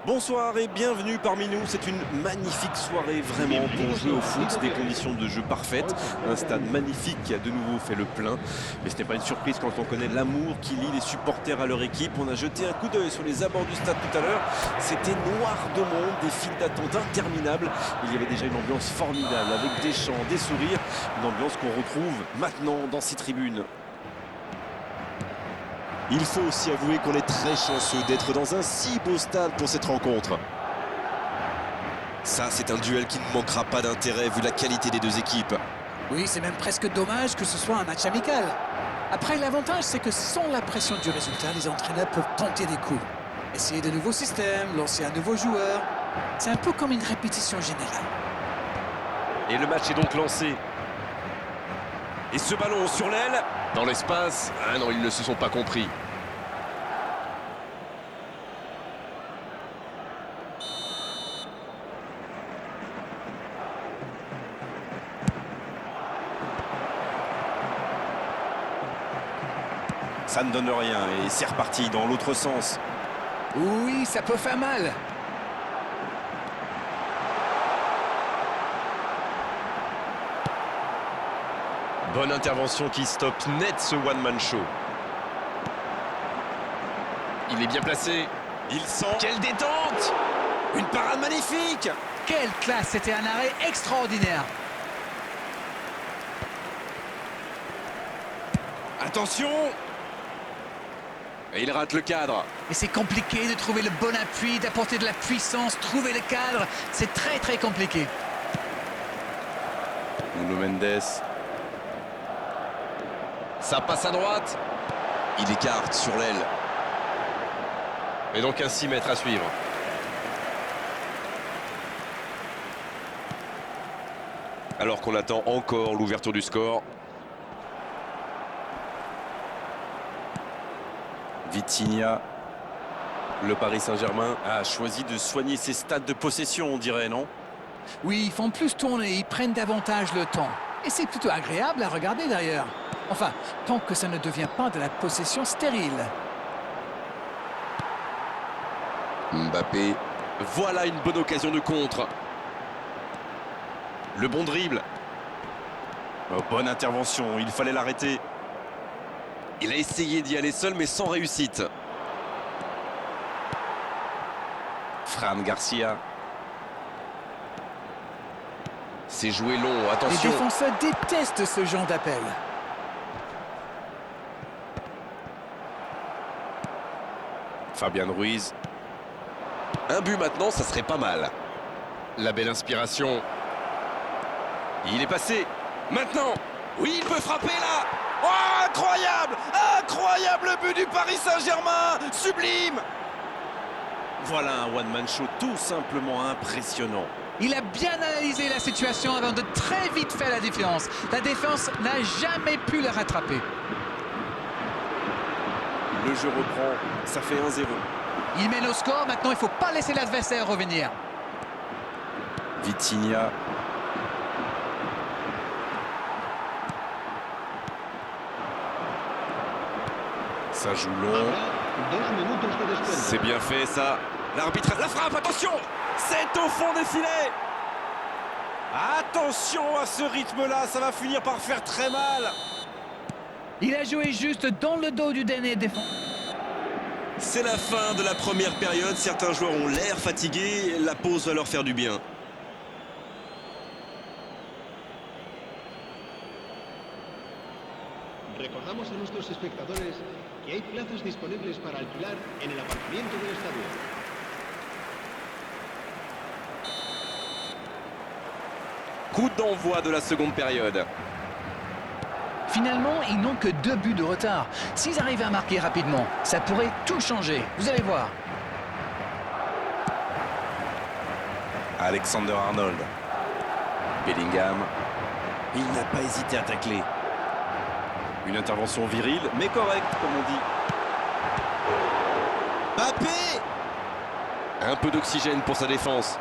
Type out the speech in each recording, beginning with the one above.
Bonsoir et bienvenue parmi nous. C'est une magnifique soirée vraiment pour jouer au foot, des conditions de jeu parfaites, un stade magnifique qui a de nouveau fait le plein. Mais ce n'est pas une surprise quand on connaît l'amour qui lie les supporters à leur équipe. On a jeté un coup d'œil sur les abords du stade tout à l'heure. C'était noir de monde, des files d'attente interminables. Il y avait déjà une ambiance formidable avec des chants, des sourires, une ambiance qu'on retrouve maintenant dans ces tribunes. Il faut aussi avouer qu'on est très chanceux d'être dans un si beau stade pour cette rencontre. Ça, c'est un duel qui ne manquera pas d'intérêt vu la qualité des deux équipes. Oui, c'est même presque dommage que ce soit un match amical. Après, l'avantage, c'est que sans la pression du résultat, les entraîneurs peuvent tenter des coups. Essayer de nouveaux systèmes, lancer un nouveau joueur. C'est un peu comme une répétition générale. Et le match est donc lancé. Et ce ballon sur l'aile. Dans l'espace, ah non, ils ne se sont pas compris. Ça ne donne rien et c'est reparti dans l'autre sens. Oui, ça peut faire mal. Bonne intervention qui stoppe net ce one-man show. Il est bien placé. Il sent. Quelle détente! Une parade magnifique. Quelle classe, c'était un arrêt extraordinaire. Attention. Et il rate le cadre. Et c'est compliqué de trouver le bon appui, d'apporter de la puissance, trouver le cadre. C'est très compliqué. Nuno Mendes. Ça passe à droite. Il écarte sur l'aile. Et donc un 6 mètres à suivre. Alors qu'on attend encore l'ouverture du score. Vitinha. Le Paris Saint-Germain a choisi de soigner ses stades de possession, on dirait, non? Oui, ils font plus tourner, ils prennent davantage le temps. Et c'est plutôt agréable à regarder d'ailleurs. Enfin, tant que ça ne devient pas de la possession stérile. Mbappé. Voilà une bonne occasion de contre. Le bon dribble. Oh, bonne intervention, il fallait l'arrêter. Il a essayé d'y aller seul mais sans réussite. Fran Garcia. C'est joué long, Les attention. défenseurs détestent ce genre d'appel. Fabian Ruiz. Un but maintenant, ça serait pas mal. La belle inspiration. Il est passé. Maintenant. Oui, il peut frapper là. Oh, incroyable. Incroyable but du Paris Saint-Germain. Sublime. Voilà un one-man show tout simplement impressionnant. Il a bien analysé la situation avant de très vite faire la différence. La défense n'a jamais pu le rattraper. Le jeu reprend. Ça fait 1-0. Il mène au score, maintenant il ne faut pas laisser l'adversaire revenir. Vitinha. Ça joue long. C'est bien fait ça. L'arbitre, la frappe, attention. C'est au fond des filets. Attention à ce rythme-là, ça va finir par faire très mal. Il a joué juste dans le dos du dernier défenseur. C'est la fin de la première période. Certains joueurs ont l'air fatigués. La pause va leur faire du bien. Recordamos a nuestros espectadores que hay plazas disponibles para alquilar en el aparcamiento del estadio. Coup d'envoi de la seconde période. Finalement, ils n'ont que 2 buts de retard. S'ils arrivaient à marquer rapidement, ça pourrait tout changer. Vous allez voir. Alexander Arnold. Bellingham. Il n'a pas hésité à tacler. Une intervention virile, mais correcte, comme on dit. Mbappé. Un peu d'oxygène pour sa défense.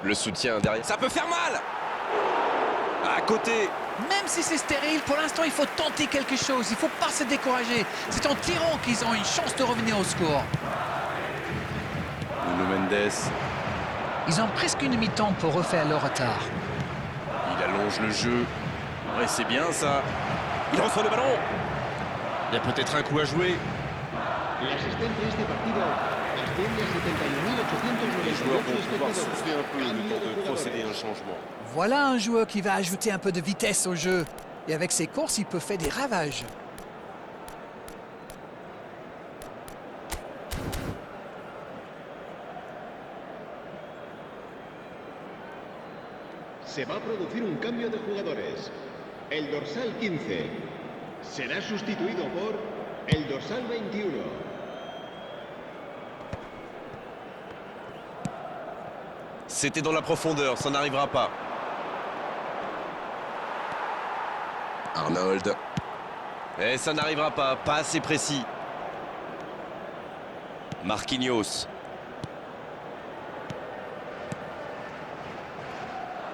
Le soutien derrière. Ça peut faire mal. Ah, côté. Même si c'est stérile, pour l'instant, il faut tenter quelque chose. Il ne faut pas se décourager. C'est en tirant qu'ils ont une chance de revenir au score. Nuno Mendes, Ils ont presque une mi-temps pour refaire leur retard. il allonge le jeu. Ouais, c'est bien ça. Il reçoit le ballon. Il y a peut-être un coup à jouer. La asistencia a este partido asciende a Les joueurs 71.898 vont pouvoir espectadores. souffler un peu le Cambio temps de de jugadores. procéder à un changement. Voilà un joueur qui va ajouter un peu de vitesse au jeu. Et avec ses courses, il peut faire des ravages. Se va a producir un cambio de jugadores. El dorsal 15 será sustituido por el dorsal 21. C'était dans la profondeur, ça n'arrivera pas. Arnold. Et ça n'arrivera pas, pas assez précis. Marquinhos.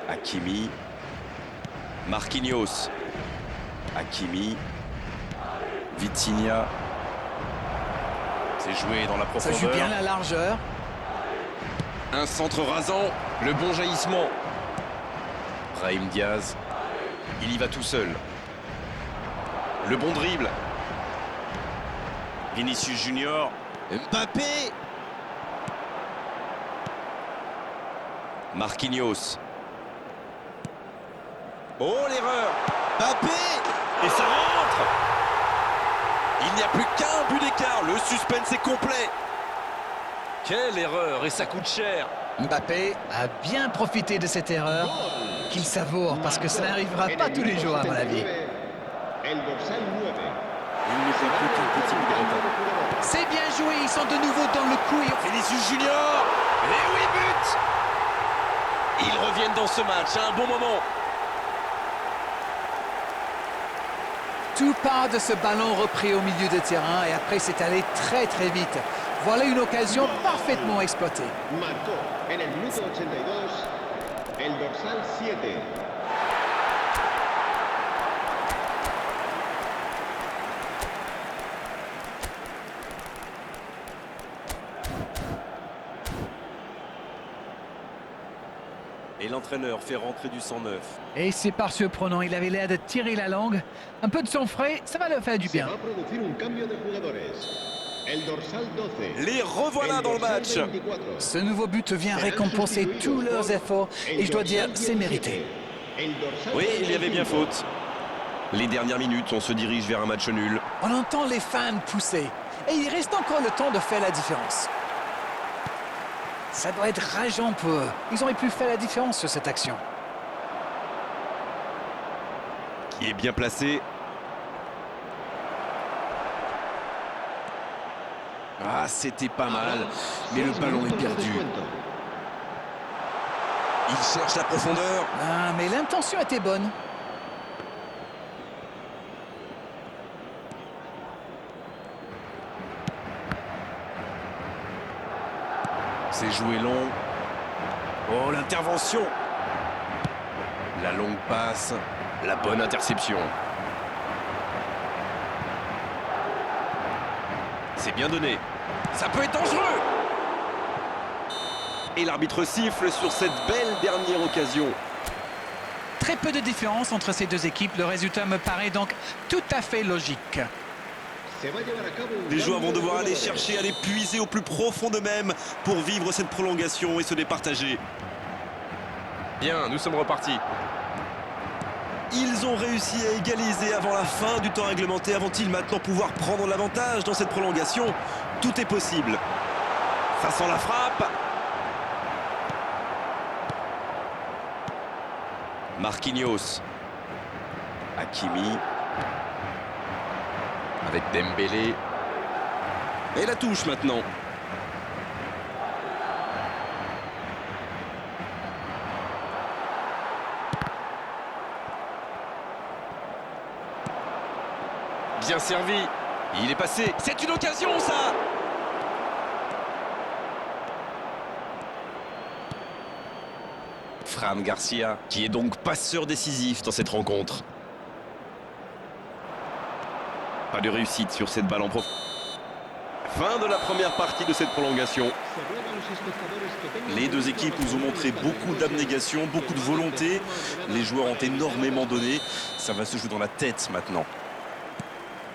Hakimi. Marquinhos. Hakimi. Vitinha. C'est joué dans la Ça joue profondeur. bien la largeur. Un centre rasant, le bon jaillissement. Brahim Diaz. Il y va tout seul. Le bon dribble. Vinicius Junior. Mbappé. Marquinhos. Oh, l'erreur. Mbappé. Et ça rentre. Il n'y a plus qu'un but d'écart. Le suspense est complet. Quelle erreur. Et ça coûte cher. Mbappé a bien profité de cette erreur qu'il savoure parce que ça n'arrivera pas tous les jours à mon avis. El dorsal 9. Il ne fait plus qu'un petit bout de retard. C'est bien joué, ils sont de nouveau dans le coup. Vinicius Junior. Et oui, but. Ils reviennent dans ce match à un bon moment. Tout part de ce ballon repris au milieu de terrain et après c'est allé très très vite. Voilà une occasion parfaitement exploitée. Marcó en el minuto 82 el dorsal 7. Et l'entraîneur fait rentrer du 109. Et c'est par surprenant, il avait l'air de tirer la langue. Un peu de son frais, ça va leur faire du Se bien. va a producir un cambio de jugadores. El dorsal 12. Les revoilà El dans le dorsal match. 24. Ce nouveau but vient récompenser tous leurs efforts et je dois dire, c'est mérité. El dorsal Oui, il y avait bien 25. faute. Les dernières minutes, on se dirige vers un match nul. On entend les fans pousser et il reste encore le temps de faire la différence. Ça doit être rageant pour eux. Ils auraient pu faire la différence sur cette action. Qui est bien placé. Ah, c'était pas mal, mais le 6 ballon est minutos de perdu. descuento. Il cherche la profondeur. Ah, mais l'intention était bonne. C'est joué long. Oh, l'intervention. La longue passe. La bonne interception. C'est bien donné. Ça peut être dangereux. Et l'arbitre siffle sur cette belle dernière occasion. Très peu de différence entre ces deux équipes. Le résultat me paraît donc tout à fait logique. Se va a llevar a cabo un Les joueurs vont cambio de devoir aller jugadores. chercher, aller puiser au plus profond d'eux-mêmes pour vivre cette prolongation et se départager. Bien, nous sommes repartis. Ils ont réussi à égaliser avant la fin du temps réglementaire. Vont-ils maintenant pouvoir prendre l'avantage dans cette prolongation? Tout est possible. Ça sent la frappe. Marquinhos. Hakimi. Avec Dembélé. Et la touche maintenant. Bien servi. Il est passé. C'est une occasion, ça. Fran Garcia, qui est donc passeur décisif dans cette rencontre. Pas de réussite sur cette balle en profondeur. Fin de la première partie de cette prolongation. Les deux équipes nous ont montré beaucoup d'abnégation, beaucoup de volonté. Les joueurs ont énormément donné. Ça va se jouer dans la tête maintenant.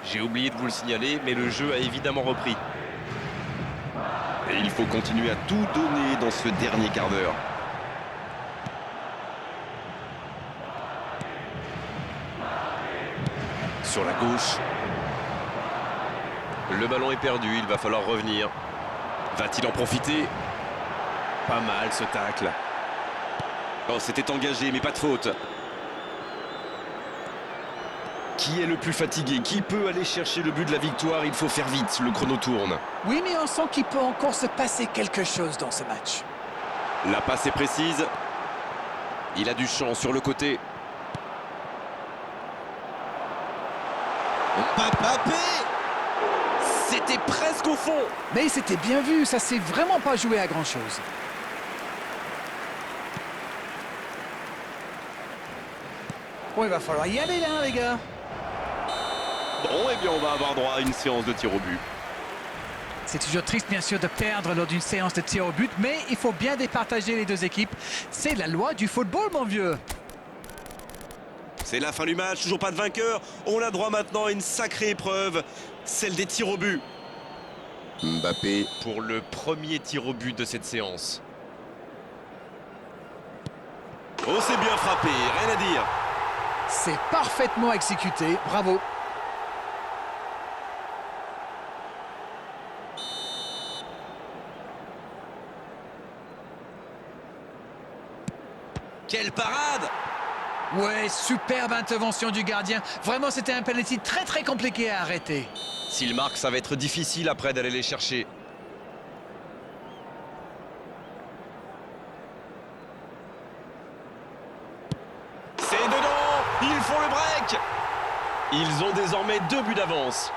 J'ai oublié de vous le signaler, mais le jeu a évidemment repris. Et il faut continuer à tout donner dans ce dernier quart d'heure. Sur la gauche. Le ballon est perdu, il va falloir revenir. Va-t-il en profiter? Pas mal ce tacle. Oh, c'était engagé, mais pas de faute. Qui est le plus fatigué? Qui peut aller chercher le but de la victoire? Il faut faire vite, le chrono tourne. Oui, mais on sent qu'il peut encore se passer quelque chose dans ce match. La passe est précise. Il a du champ sur le côté. Mbappé! C'était presque au fond. Mais c'était bien vu, ça s'est vraiment pas joué à grand-chose. Bon, il va falloir y aller là, les gars. Bon, eh bien, on va avoir droit à une séance de tir au but. C'est toujours triste, bien sûr, de perdre lors d'une séance de tir au but, mais il faut bien départager les deux équipes. C'est la loi du football, mon vieux. C'est la fin du match, toujours pas de vainqueur. On a droit maintenant à une sacrée épreuve, celle des tirs au but. Mbappé. Pour le premier tir au but de cette séance. Oh, c'est bien frappé, rien à dire. C'est parfaitement exécuté, bravo. Quelle parade! Ouais, superbe intervention du gardien. Vraiment, c'était un penalty très compliqué à arrêter. S'il marque, ça va être difficile après d'aller les chercher. C'est dedans! Ils font le break! Ils ont désormais 2 buts d'avance.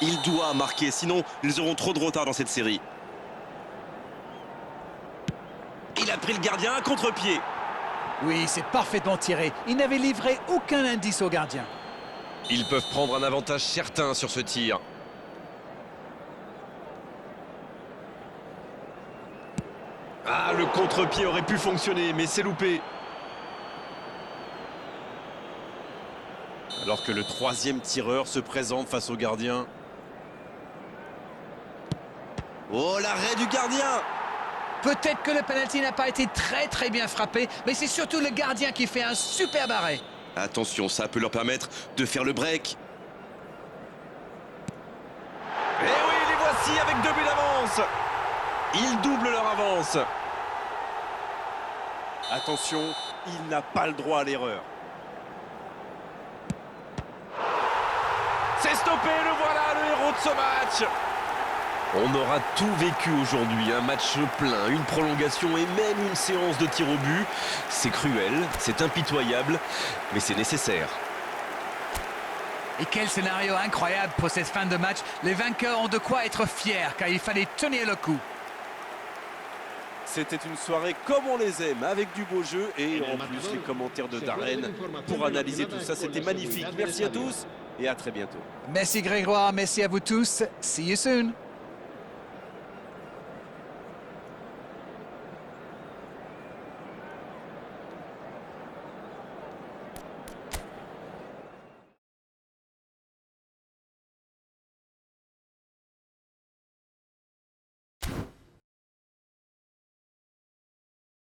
Il doit marquer, sinon ils auront trop de retard dans cette série. Il a pris le gardien à contre-pied. Oui, c'est parfaitement tiré. Il n'avait livré aucun indice au gardien. Ils peuvent prendre un avantage certain sur ce tir. Ah, le contre-pied aurait pu fonctionner, mais c'est loupé. Alors que le troisième tireur se présente face au gardien. Oh, l'arrêt du gardien! Peut-être que le penalty n'a pas été très bien frappé, mais c'est surtout le gardien qui fait un superbe arrêt. Attention, ça peut leur permettre de faire le break. Et oui, les voici avec 2 buts d'avance. Ils doublent leur avance. Attention, il n'a pas le droit à l'erreur. C'est stoppé, le voilà, le héros de ce match. On aura tout vécu aujourd'hui, un match plein, une prolongation et même une séance de tir au but. C'est cruel, c'est impitoyable, mais c'est nécessaire. Et quel scénario incroyable pour cette fin de match. Les vainqueurs ont de quoi être fiers, car il fallait tenir le coup. C'était une soirée comme on les aime, avec du beau jeu et en plus les commentaires de Darren pour analyser tout ça. C'était magnifique. Merci à tous et à très bientôt. Merci Grégoire, merci à vous tous. See you soon.